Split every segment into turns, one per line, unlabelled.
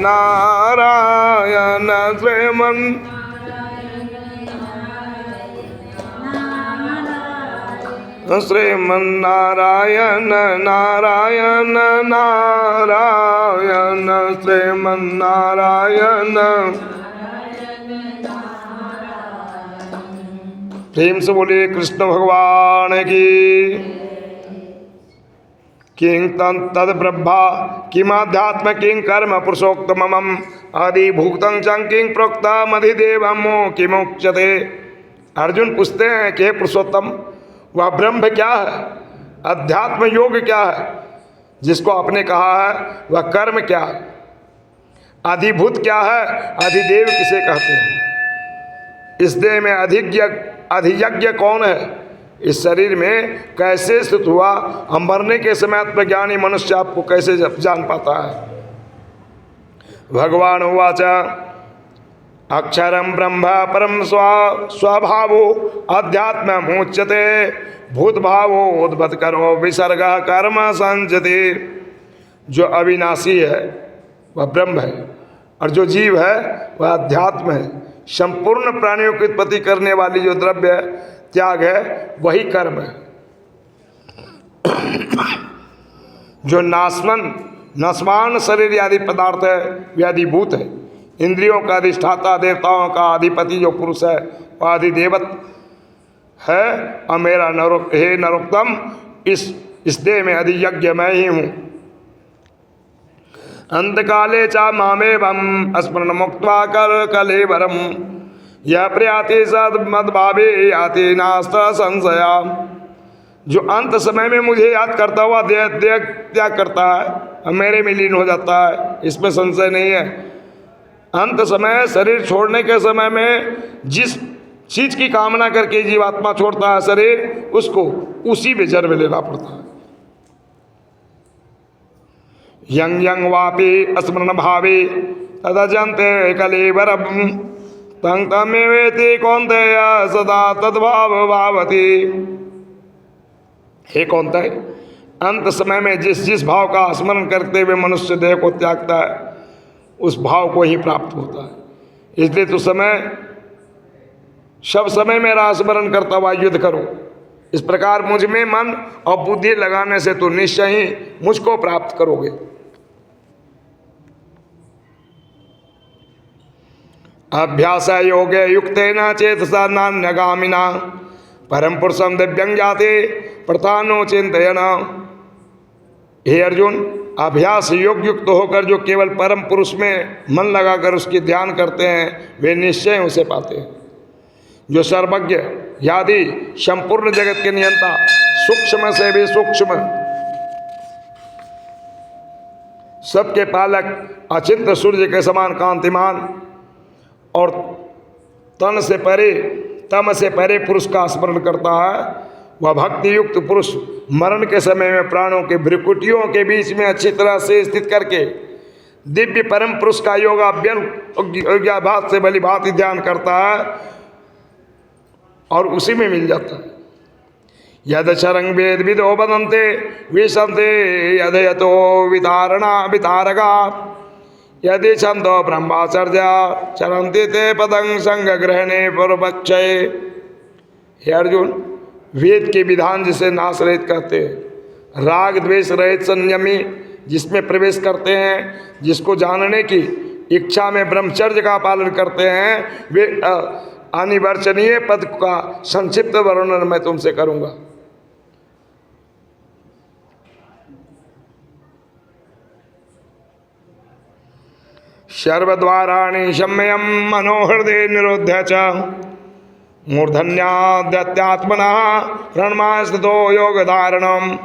नारायण श्रीमन्नारायण नारायण नारायण श्रीमन्नारायण। प्रेम से बोलिए कृष्ण भगवान की। किं तद ब्रह्मा किमाध्यात्म किं कर्म पुरुषोक्तमम् आदिभूतं च किं प्रोक्तम अधिदेवम् किमुच्यते। अर्जुन पूछते हैं कि हे पुरुषोत्तम, वह ब्रह्म क्या है, अध्यात्म योग क्या है जिसको आपने कहा है, वह कर्म क्या है, अधिभूत क्या है, अधिदेव किसे कहते हैं, इस देह में अधियज्ञ कौन है, इस शरीर में कैसे स्थित हुआ, हम मरने के समय आत्मज्ञानी मनुष्य आपको कैसे जान पाता है। भगवान उवाच अक्षरम ब्रह्म परम स्वभावो अध्यात्म मुच्यते भूत भावो उद्भत करो विसर्ग कर्म संचते। जो अविनाशी है वह ब्रह्म है और जो जीव है वह अध्यात्म है। संपूर्ण प्राणियों की उत्पत्ति करने वाली जो द्रव्य त्याग है वही कर्म है। जो नस्मान शरीर आदि पदार्थ है वे अधिभूत है। इंद्रियों का अधिष्ठाता देवताओं का अधिपति जो पुरुष है वह अधिदेवत है। और मेरा हे नरोत्तम, इस देह में अधियज्ञ मैं ही हूँ। अंतकाले चा मामेवं स्मरण मुक्त्वा कर कलेवरम यह प्रयाति सद्मद्भावे याति नास्ता संशया। जो अंत समय में मुझे याद करता हुआ देह त्याग करता है और मेरे में लीन हो जाता है, इसमें संशय नहीं है। अंत समय शरीर छोड़ने के समय में जिस चीज की कामना करके जीवात्मा छोड़ता है शरीर, उसको उसी में जन्म लेना पड़ता है। यंग यंग वापी स्मरण भावे तदजन्ते कलेवरम तंग तमेवेति कौन्तेय सदा तद्भाव भावति। हे कौन्तेय, अंत समय में जिस भाव का स्मरण करते हुए मनुष्य देह को त्यागता है उस भाव को ही प्राप्त होता है। इसलिए तो सब समय मेरा स्मरण करता हुआ युद्ध करो। इस प्रकार मुझ में मन और बुद्धि लगाने से तो निश्चय ही मुझको प्राप्त करोगे। अभ्यास योगे युक्तेन चेतसा नान्यगामिना परम पुरुषम दिव्यं जाते प्रधानो चिंतयन। हे अर्जुन, अभ्यास योग युक्त होकर जो केवल परम पुरुष में मन लगाकर उसकी ध्यान करते हैं वे निश्चय उसे पाते हैं। जो सर्वज्ञ यादि संपूर्ण जगत के नियंता, सूक्ष्म से भी सूक्ष्म, सबके पालक, अचिंत्य सूर्य के समान कांतिमान और तन से परे तम से परे पुरुष का स्मरण करता है, वह भक्ति युक्त पुरुष मरण के समय में प्राणों के भ्रुकुटियों के बीच में अच्छी तरह से स्थित करके दिव्य परम पुरुष का योगाभ्यास से भली भांति ध्यान करता है और उसी में मिल जाता है। यद शरंग वेद विदो बदंते विशंते यद यतो वितारगा यदि छंदो ब्रह्माचर्या चरंती ते पदं संग ग्रहणे पूर्वक्षय। हे अर्जुन, वेद के विधान जिसे नाश रहित कहते हैं, राग द्वेष रहित संयमी जिसमें प्रवेश करते हैं, जिसको जानने की इच्छा में ब्रह्मचर्य का पालन करते हैं, वे अनिवर्चनीय पद का संक्षिप्त वर्णन मैं तुमसे करूंगा। सर्वद्वाराणि संयम मनोहृदय निरोध्य च मूर्धन्याद्यत्यात्मनः प्रणमा स्थितो योग धारणम।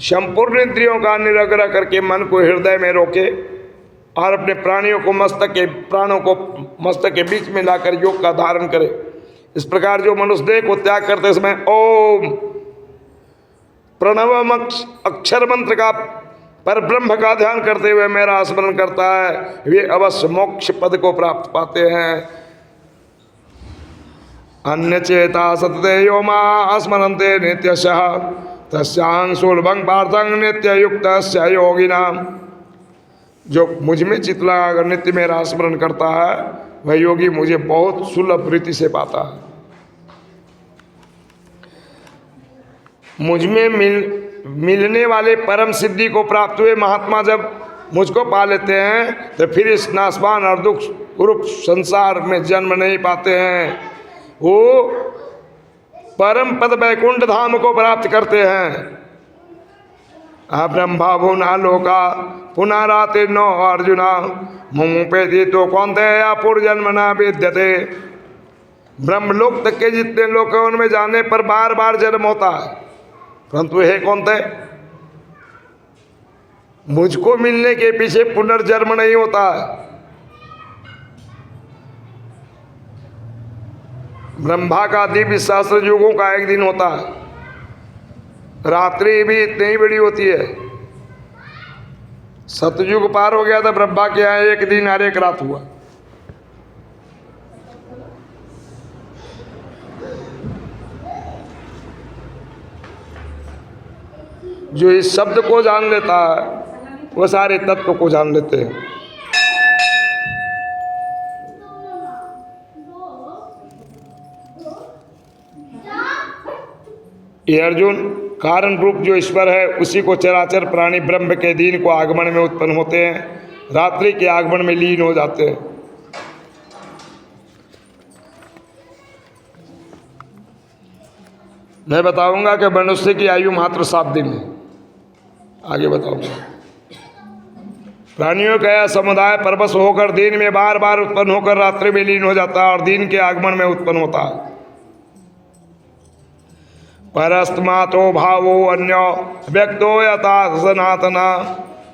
संपूर्ण इंद्रियों का निराग्रह करके मन को हृदय में रोके और अपने प्राणों को मस्तक के बीच में लाकर योग का धारण करे। इस प्रकार जो मनुष्य देह को त्याग करते समय ओम प्रणव अक्षर मंत्र का पर ब्रह्म का ध्यान करते हुए मेरा स्मरण करता है, वे अवश्य मोक्ष पद को प्राप्त पाते हैं। अन्य चेता सतते यो मा स्मरन्ते नित्यशः तस्यां सुलभं पार्थं नित्य युक्त योगिना। जो मुझ में चित्त लगाकर नित्य मेरा स्मरण करता है वह योगी मुझे बहुत सुलभ रीति से पाता है। मुझ में मिलने वाले परम सिद्धि को प्राप्त हुए महात्मा जब मुझको पा लेते हैं तो फिर इस नासवान और दुख रूप संसार में जन्म नहीं पाते हैं, वो परम पद वैकुंठ धाम को प्राप्त करते हैं। ब्रह्मा भुवना लोका पुनराते नो अर्जुना मुमुपेति तो कौनते या पूर्वजन्म न विद्यते। ब्रह्मलोक तक के जितने लोग हैं उनमें जाने पर बार बार जन्म होता है, परंतु हे कौनते मुझको मिलने के पीछे पुनर्जन्म नहीं होता है। ब्रह्मा का दिव्य सहस्त्र युगों का एक दिन होता है, रात्रि भी इतनी ही बड़ी होती है। सतयुग पार हो गया था, ब्रह्मा के यहाँ एक दिन हर एक रात हुआ। जो इस शब्द को जान लेता है वह सारे तत्व को जान लेते हैं। ये अर्जुन कारण रूप जो ईश्वर है उसी को चराचर प्राणी ब्रह्म के दिन को आगमन में उत्पन्न होते हैं, रात्रि के आगमन में लीन हो जाते हैं। मैं बताऊंगा कि मनुष्य की आयु मात्र 7 दिन है, आगे बताऊंगा। प्राणियों का यह समुदाय परवश होकर दिन में बार बार उत्पन्न होकर रात्रि में लीन हो जाता है और दिन के आगमन में उत्पन्न होता है। परस्तमातो भावो अन्यो व्यक्तो यथा सनातना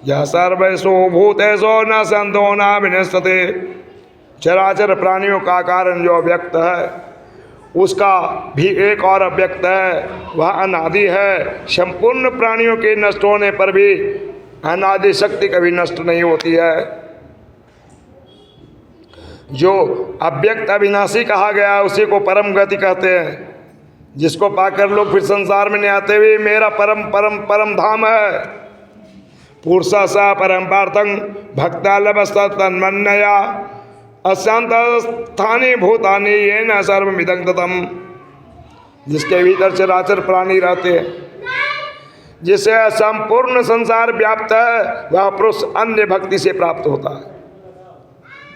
यह सर्वेषु भूतेषु न संतो न विनश्यते। चराचर प्राणियों का कारण जो व्यक्त है उसका भी एक और अव्यक्त है, वह अनादि है। संपूर्ण प्राणियों के नष्ट होने पर भी अनादि शक्ति कभी नष्ट नहीं होती है। जो अव्यक्त अविनाशी कहा गया उसी को परम गति कहते हैं, जिसको पाकर लोग फिर संसार में नहीं आते हुए मेरा परम परम परम धाम है। पुरुषा सा परम पार्थं भक्ता लभस्ता तन्मन्नया अशांत स्थानी भूतानी ये न सर्वमिदं ततम्। जिसके भीतर चराचर प्राणी रहते हैं, जिसे संपूर्ण संसार व्याप्त है, वह पुरुष अन्य भक्ति से प्राप्त होता है।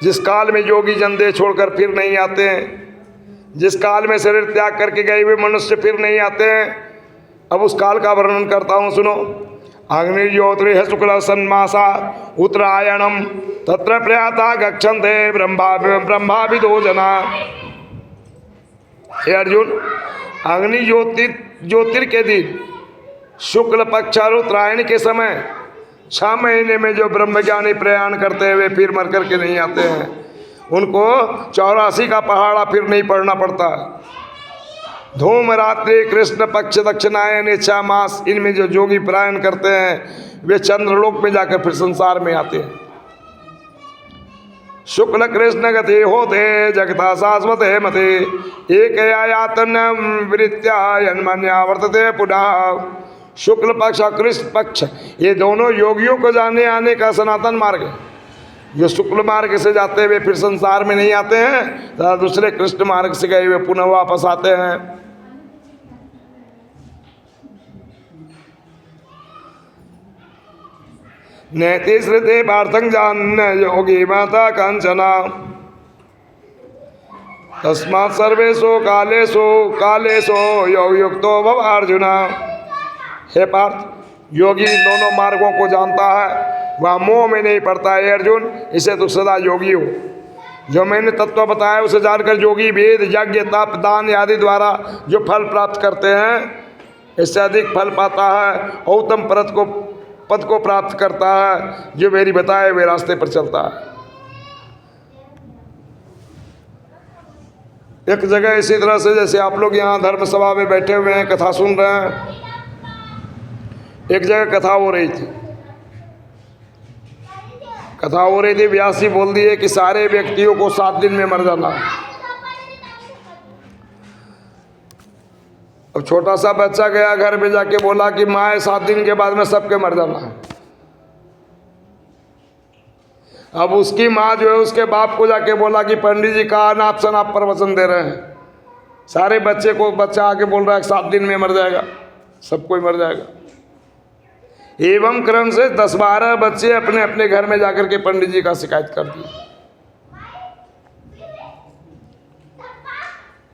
जिस काल में योगी जन देह छोड़कर फिर नहीं आते हैं, जिस काल में शरीर त्याग करके गए हुए मनुष्य फिर नहीं आते हैं, अब उस काल का वर्णन करता हूँ, सुनो। अग्निज्योतिः शुक्ल सन्मासा उत्तरायणम तत्र प्रयाता गच्छन्ते ब्रह्माविदो जना। हे अर्जुन, अग्नि ज्योतिर के दिन शुक्ल पक्ष और उत्तरायण के समय 6 महीने में जो ब्रह्मज्ञानी प्रयाण करते हुए फिर मर करके नहीं आते हैं, उनको 84 का पहाड़ा फिर नहीं पड़ना पड़ता। धूम रात्रि कृष्ण पक्ष दक्षिणायन इच्छा मास, इनमें जो जोगी प्रयाण करते हैं वे चंद्रलोक में जाकर फिर संसार में आते हैं। शुक्ल कृष्ण गति होते जगता शाश्वत मते एक आयातन वृत्त्या यन्मन्या वर्तते पुनः। शुक्ल पक्ष और कृष्ण पक्ष ये दोनों योगियों को जाने आने का सनातन मार्ग है। जो शुक्ल मार्ग से जाते हुए फिर संसार में नहीं आते हैं, तथा दूसरे कृष्ण मार्ग से गए हुए पुनः वापस आते हैं। नैति श्रुते पार्थं जान योगी माता कांचना तस्मात् सर्वेषु कालेषु योग युक्तो भव अर्जुना। हे पार्थ, योगी इन दोनों मार्गों को जानता है, वह मोह में नहीं पड़ता है। अर्जुन, इसे तो सदा योगी हो। जो मैंने तत्व बताया उसे जानकर योगी वेद यज्ञ तप दान आदि द्वारा जो फल प्राप्त करते हैं, इससे अधिक फल पाता है और उत्तम पद को प्राप्त करता है, जो मेरी बताए हुए रास्ते पर चलता है। एक जगह इसी तरह से जैसे आप लोग यहाँ धर्म सभा में बैठे हुए हैं, कथा सुन रहे हैं, एक जगह कथा हो रही थी। व्यास जी बोल दिए कि सारे व्यक्तियों को 7 दिन में मर जाना है। अब छोटा सा बच्चा गया घर में जाके बोला कि माँ 7 दिन के बाद में सबके मर जाना है। अब उसकी माँ जो है उसके बाप को जाके बोला कि पंडित जी का अनाप शनाप प्रवचन दे रहे हैं, सारे बच्चा आके बोल रहा है 7 दिन में मर जाएगा, सब कोई मर जाएगा। एवं क्रम से 10-12 बच्चे अपने अपने घर में जाकर के पंडित जी का शिकायत कर दिए।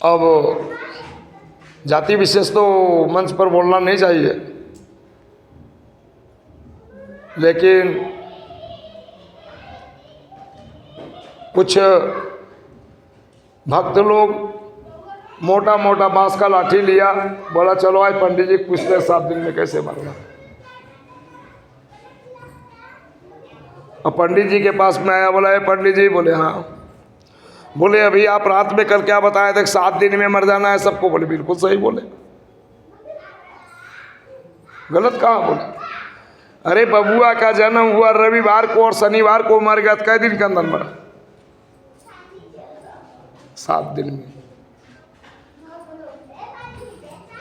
अब जाति विशेष तो मंच पर बोलना नहीं चाहिए, लेकिन कुछ भक्त लोग मोटा मोटा बांस का लाठी लिया, बोला चलो आज पंडित जी पूछते 7 दिन में कैसे मरना। और पंडित जी के पास में आया, बोला है पंडित जी, बोले हाँ। बोले अभी आप रात में कल क्या बताए थे 7 दिन में मर जाना है सबको, बोले बिल्कुल सही बोले, गलत कहाँ बोले। अरे बबुआ का जन्म हुआ रविवार को और शनिवार को मर गया, कै दिन के अंदर मरा? 7 दिन में।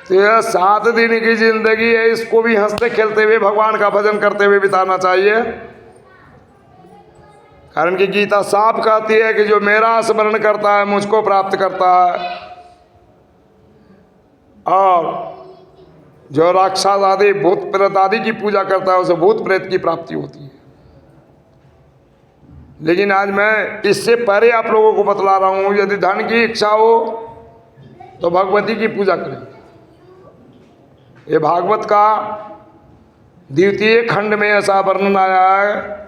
तो यह 7 दिन की जिंदगी है, इसको भी हंसते खेलते हुए भगवान का भजन करते हुए बिताना चाहिए। कारण कि गीता साफ कहती है कि जो मेरा स्मरण करता है मुझको प्राप्त करता है, और जो राक्षस आदि भूत प्रेत आदि की पूजा करता है उसे भूत प्रेत की प्राप्ति होती है। लेकिन आज मैं इससे परे आप लोगों को बतला रहा हूँ, यदि धन की इच्छा हो तो भगवती की पूजा करें। ये भागवत का 2 खंड में ऐसा वर्णन आया है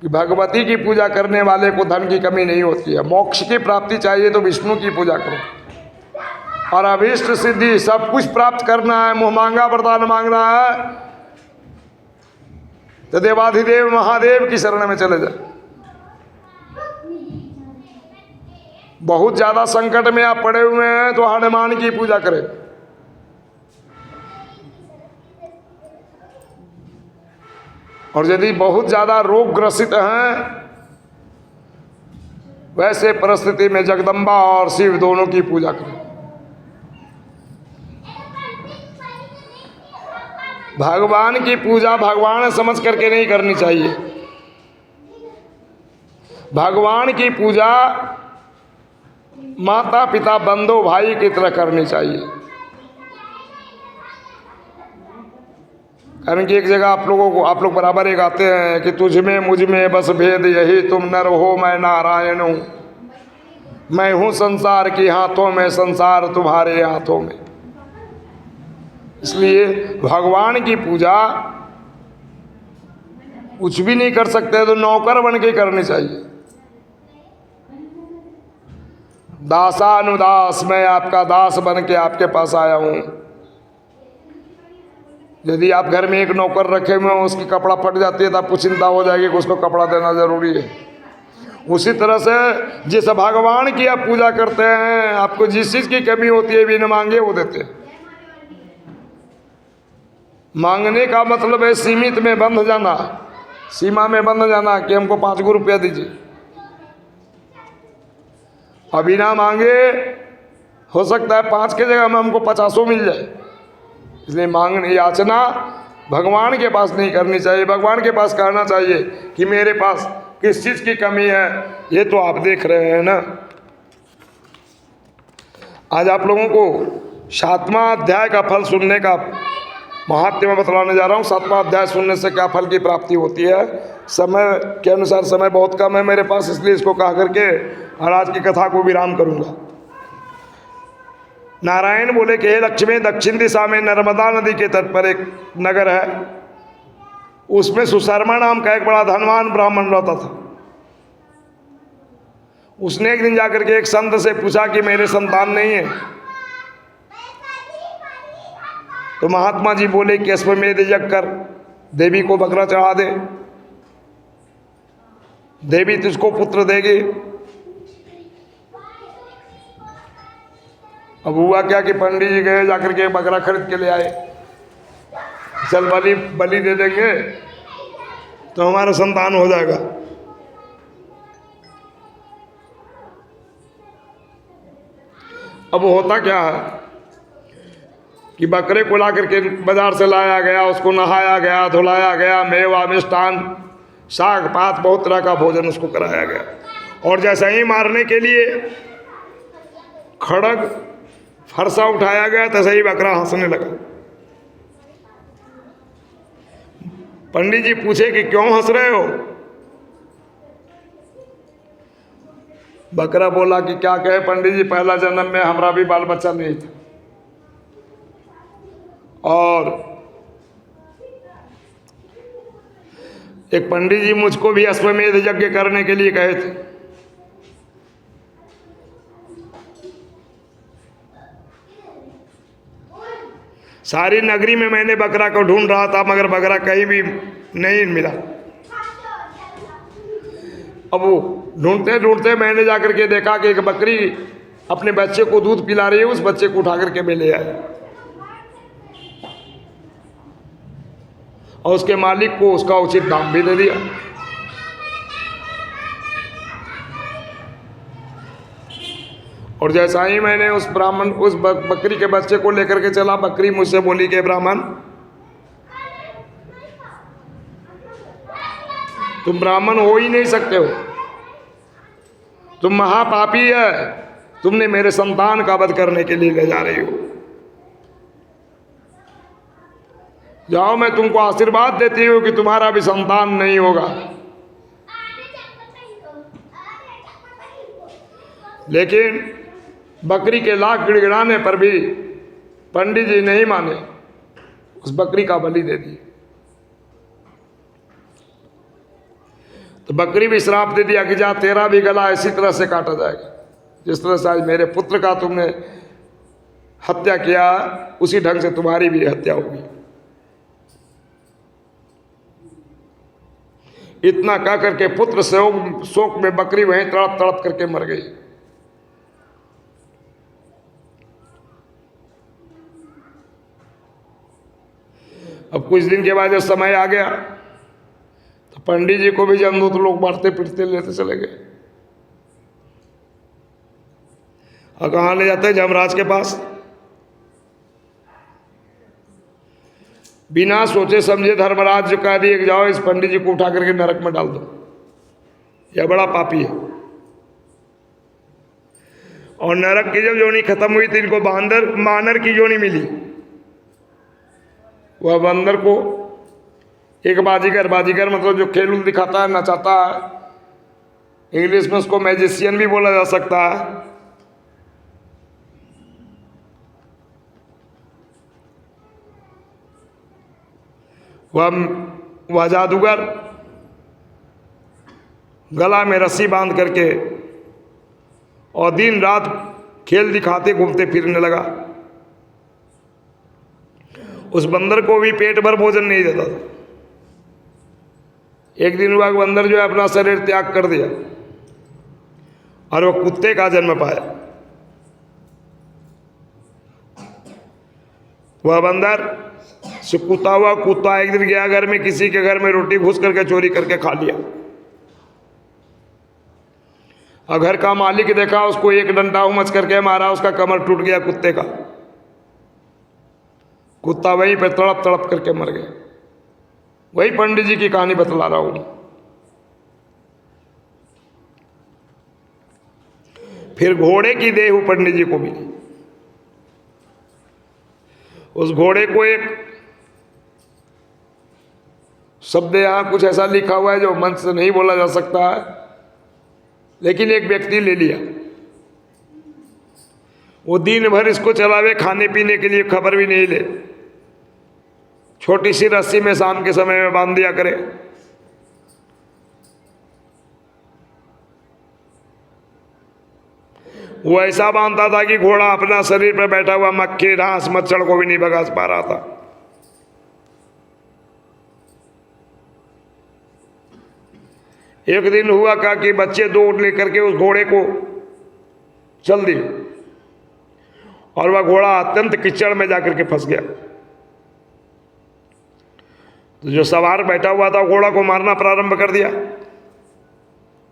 कि भगवती की पूजा करने वाले को धन की कमी नहीं होती है। मोक्ष की प्राप्ति चाहिए तो विष्णु की पूजा करो, और अभीष्ट सिद्धि सब कुछ प्राप्त करना है, मुँह मांगा वरदान मांगना है तो देवाधिदेव महादेव की शरण में चले जाए। बहुत ज्यादा संकट में आप पड़े हुए हैं तो हनुमान की पूजा करें। और यदि बहुत ज्यादा रोग ग्रसित हैं, वैसे परिस्थिति में जगदम्बा और शिव दोनों की पूजा करें। भगवान की पूजा भगवान समझ करके नहीं करनी चाहिए। भगवान की पूजा माता पिता बंधु भाई की तरह करनी चाहिए। कारण कि एक जगह आप लोग बराबर एक आते हैं कि तुझ में मुझ में बस भेद यही, तुम नर हो मैं नारायण हूँ, मैं हूँ संसार के हाथों में, संसार तुम्हारे हाथों में। इसलिए भगवान की पूजा कुछ भी नहीं कर सकते तो नौकर बन के करनी चाहिए। दासानुदास, मैं आपका दास बन के आपके पास आया हूँ। यदि आप घर में एक नौकर रखे हुए हो, उसकी कपड़ा फट जाती है तो आपको चिंता हो जाएगी कि उसको कपड़ा देना जरूरी है। उसी तरह से जिस भगवान की आप पूजा करते हैं, आपको जिस चीज़ की कमी होती है बिना मांगे वो देते हैं। मांगने का मतलब है सीमित में बंध जाना, सीमा में बंध जाना कि हमको 5 रुपया दीजिए। अभी ना मांगे हो सकता है 5 की जगह में हमको 50 मिल जाए। इसलिए मांगने याचना भगवान के पास नहीं करनी चाहिए। भगवान के पास कहना चाहिए कि मेरे पास किस चीज़ की कमी है, ये तो आप देख रहे हैं ना। आज आप लोगों को 7वां अध्याय का फल सुनने का महात्म्य में बतलाने जा रहा हूँ। 7वां अध्याय सुनने से क्या फल की प्राप्ति होती है। समय के अनुसार समय बहुत कम है मेरे पास, इसलिए इसको कह करके और आज की कथा को विराम करूँगा। नारायण बोले कि हे लक्ष्मी, दक्षिण दिशा में नर्मदा नदी के तट पर एक नगर है, उसमें सुशर्मा नाम का एक बड़ा धनवान ब्राह्मण रहता था। उसने एक दिन जाकर के एक संत से पूछा कि मेरे संतान नहीं है। तो महात्मा जी बोले कि अश्वमेध यज्ञ कर, देवी को बकरा चढ़ा दे, देवी तुझको पुत्र देगी। अब हुआ क्या कि पंडित जी गए, जाकर के बकरा खरीद के ले आए। चल बलि दे देंगे तो हमारा संतान हो जाएगा। अब होता क्या है कि बकरे को ला करके बाजार से लाया गया, उसको नहाया गया, धुलाया गया, मेवा मिष्ठान साग पात बहुत तरह का भोजन उसको कराया गया। और जैसा ही मारने के लिए खड़ग फरसा उठाया गया तैसे ही बकरा हंसने लगा। पंडित जी पूछे कि क्यों हंस रहे हो? बकरा बोला कि क्या कहे पंडित जी, पहला जन्म में हमारा भी बाल बच्चा नहीं था और एक पंडित जी मुझको भी अश्वमेध यज्ञ करने के लिए कहे थे। सारी नगरी में मैंने बकरा को ढूंढ रहा था मगर बकरा कहीं भी नहीं मिला। अब वो ढूंढते ढूंढते मैंने जाकर के देखा कि एक बकरी अपने बच्चे को दूध पिला रही है। उस बच्चे को उठा करके मैं ले आया और उसके मालिक को उसका उचित दाम भी दे दिया। और जैसा ही मैंने उस ब्राह्मण उस बकरी के बच्चे को लेकर के चला, बकरी मुझसे बोली कि ब्राह्मण, तुम ब्राह्मण हो ही नहीं सकते हो, तुम महापापी है, तुमने मेरे संतान का वध करने के लिए ले जा रही हो। जाओ, मैं तुमको आशीर्वाद देती हूँ कि तुम्हारा भी संतान नहीं होगा। लेकिन बकरी के लाख गिड़गिड़ाने पर भी पंडित जी नहीं माने, उस बकरी का बलि दे दी। तो बकरी भी श्राप दे दिया कि जा तेरा भी गला इसी तरह से काटा जाएगा, जिस तरह से आज मेरे पुत्र का तुमने हत्या किया उसी ढंग से तुम्हारी भी हत्या होगी। इतना कह करके पुत्र शोक में बकरी वहीं तड़प तड़प करके मर गई। अब कुछ दिन के बाद जब समय आ गया तो पंडित जी को भी जमदूत लोग मारते पीटते लेते चले गए। और कहाँ ले जाते? जमराज के पास। बिना सोचे समझे धर्मराज जो कह दिए कि जाओ इस पंडित जी को उठा करके नरक में डाल दो, यह बड़ा पापी है। और नरक की जब जोनी खत्म हुई तो इनको मानर की जोनी मिली। वह बंदर को एक बाजीगर मतलब जो खेल दिखाता है, नचाता है, इंग्लिश में उसको मैजिशियन भी बोला जा सकता है। वह जादूगर गला में रस्सी बांध करके और दिन रात खेल दिखाते घूमते फिरने लगा। उस बंदर को भी पेट भर भोजन नहीं देता था। एक दिन हुआ बंदर जो है अपना शरीर त्याग कर दिया और वो कुत्ते का जन्म पाया। वह बंदर सुकुता हुआ कुत्ता एक दिन गया घर में, किसी के घर में रोटी घुस करके चोरी करके खा लिया। और घर का मालिक देखा, उसको एक डंडा उमच करके मारा, उसका कमर टूट गया कुत्ते का। कुत्ता वहीं पर तड़प तड़प करके मर गया। वही पंडित जी की कहानी बतला रहा हूं। फिर घोड़े की देह पंडित जी को मिली। उस घोड़े को एक शब्द यहां कुछ ऐसा लिखा हुआ है जो मन से नहीं बोला जा सकता है, लेकिन एक व्यक्ति ले लिया। वो दिन भर इसको चलावे, खाने पीने के लिए खबर भी नहीं ले, छोटी सी रस्सी में शाम के समय में बांध दिया करे। वो ऐसा बांधता था कि घोड़ा अपना शरीर पर बैठा हुआ मक्खी घास मच्छर को भी नहीं भगा पा रहा था। एक दिन हुआ क्या कि बच्चे दो लेकर के उस घोड़े को चल दिए और वह घोड़ा अत्यंत कीचड़ में जाकर के फंस गया। तो जो सवार बैठा हुआ था घोड़ा को मारना प्रारंभ कर दिया।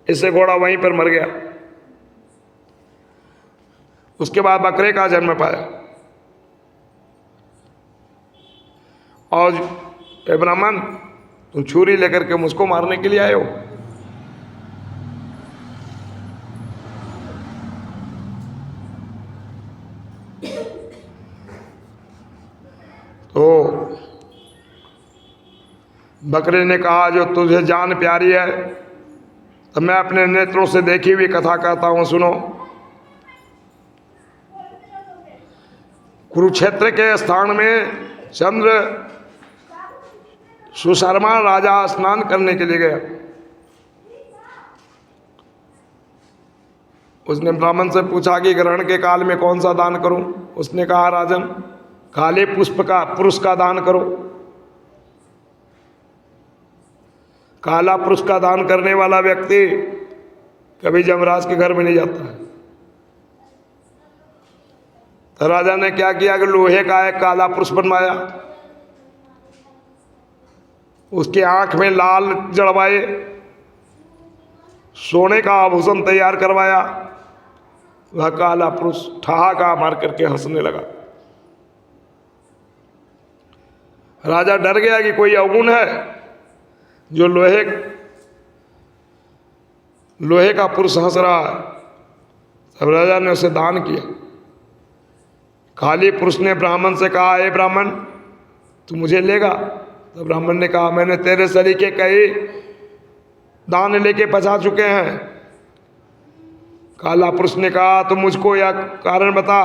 इससे घोड़ा वहीं पर मर गया। उसके बाद बकरे का जन्म पाया और ब्राह्मण तुम छुरी लेकर के मुझको मारने के लिए आए हो? तो बकरे ने कहा, जो तुझे जान प्यारी है तो मैं अपने नेत्रों से देखी हुई कथा कहता हूं, सुनो। कुरुक्षेत्र के स्थान में चंद्र सुशर्मा राजा स्नान करने के लिए गया। उसने ब्राह्मण से पूछा कि ग्रहण के काल में कौन सा दान करूं? उसने कहा, राजन, काले पुरुष का दान करो। काला पुरुष का दान करने वाला व्यक्ति कभी यमराज के घर में नहीं जाता है। तो राजा ने क्या किया कि लोहे का एक काला पुरुष बनवाया, उसकी आंख में लाल जड़वाए, सोने का आभूषण तैयार करवाया। वह काला पुरुष ठहाका मार करके हंसने लगा। राजा डर गया कि कोई अवगुण है जो लोहे का पुरुष हंस रहा है। तब राजा ने उसे दान किया। काली पुरुष ने ब्राह्मण से कहा, हे ब्राह्मण, तू मुझे लेगा? तो ब्राह्मण ने कहा, मैंने तेरे सलीके कई दान लेके पचा चुके हैं। काला पुरुष ने कहा, तो मुझको यह कारण बता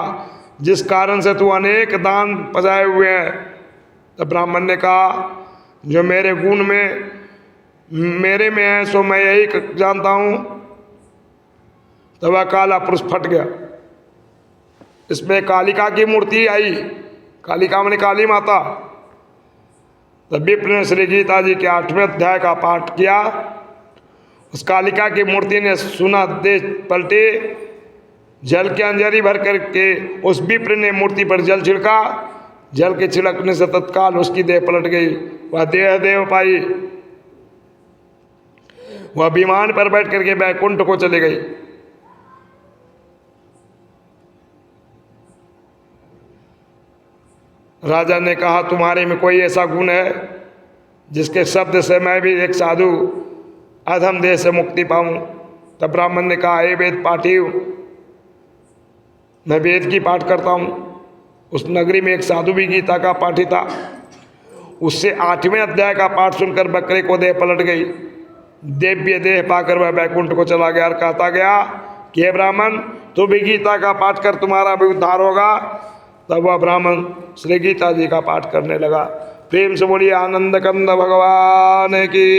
जिस कारण से तू अनेक दान पचाए हुए हैं। तो ब्राह्मण ने कहा, जो मेरे गुण में मेरे में है सो मैं यही जानता हूं। तो वह काला पुरुष फट गया। इसमें कालिका की मूर्ति आई। कालिका माने काली माता। तब विप्र ने श्री गीता जी के 8वें अध्याय का पाठ किया। उस कालिका की मूर्ति ने सुना, देश पलटे, जल के अंजरी भर करके उस विप्र ने मूर्ति पर जल छिड़का। जल के छिड़कने से तत्काल उसकी देह पलट गई। वह देव पाई। वह विमान पर बैठ करके बैकुंठ को चले गई। राजा ने कहा, तुम्हारे में कोई ऐसा गुण है जिसके शब्द से मैं भी एक साधु अधम देह से मुक्ति पाऊं? तब ब्राह्मण ने कहा, हे वेद पाठी, मैं वेद की पाठ करता हूं। उस नगरी में एक साधु भी गीता का पाठी था। उससे 8वें अध्याय का पाठ सुनकर बकरे को देह पलट गई। दिव्य देह पाकर वह बैकुंठ को चला गया और कहता गया कि हे ब्राह्मण, तू भी गीता का पाठ कर, तुम्हारा भी उद्धार होगा। तब वह ब्राह्मण श्री गीता जी का पाठ करने लगा। प्रेम से बोलिए आनंद कंद भगवान की।